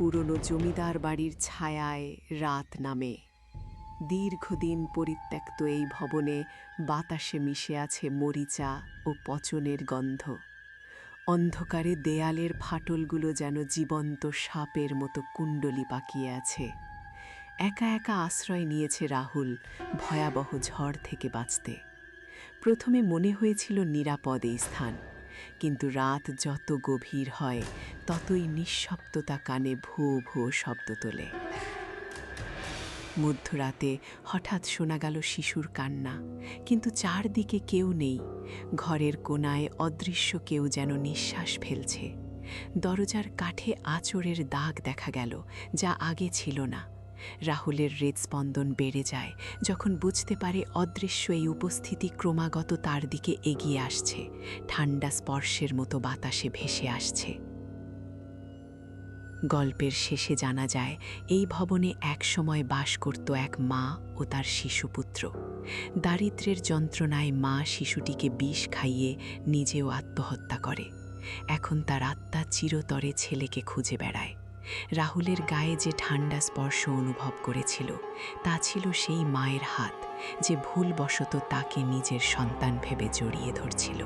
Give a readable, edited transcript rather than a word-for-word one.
পুরনো জমিদার বাড়ির ছায়ায় রাত নামে। দীর্ঘদিন পরিত্যক্ত এই ভবনে বাতাসে মিশে আছে মরিচা ও পচনের গন্ধ। অন্ধকারে দেয়ালের ফাটলগুলো যেন জীবন্ত সাপের মতো কুণ্ডলি পাকিয়ে আছে। একা একা আশ্রয় নিয়েছে রাহুল ভয়াবহ ঝড় থেকে বাঁচতে। প্রথমে মনে হয়েছিল নিরাপদ এই স্থান, কিন্তু রাত যত গভীর হয় ততই নিঃশব্দতা কানে ভুয়ো ভুয়ো শব্দ তোলে। মধ্যরাতে হঠাৎ শোনা গেল শিশুর কান্না, কিন্তু চারদিকে কেউ নেই। ঘরের কোণায় অদৃশ্য কেউ যেন নিঃশ্বাস ফেলছে। দরজার কাঠে আঁচড়ের দাগ দেখা গেল, যা আগে ছিল না। রাহুলের হৃদস্পন্দন বেড়ে যায় যখন বুঝতে পারে অদৃশ্য এই উপস্থিতি ক্রমাগত তার দিকে এগিয়ে আসছে, ঠান্ডা স্পর্শের মতো বাতাসে ভেসে আসছে। গল্পের শেষে জানা যায় এই ভবনে একসময় বাস করত এক মা ও তার শিশুপুত্র। দারিদ্র্যের যন্ত্রণায় মা শিশুটিকে বিষ খাইয়ে নিজেও আত্মহত্যা করে। এখন তার আত্মা চিরতরে ছেলেকে খুঁজে বেড়ায়। রাহুলের গায়ে যে ঠান্ডা স্পর্শ অনুভব করেছিল, তা ছিল সেই মায়ের হাত, যে ভুলবশত তাকে নিজের সন্তান ভেবে জড়িয়ে ধরছিল।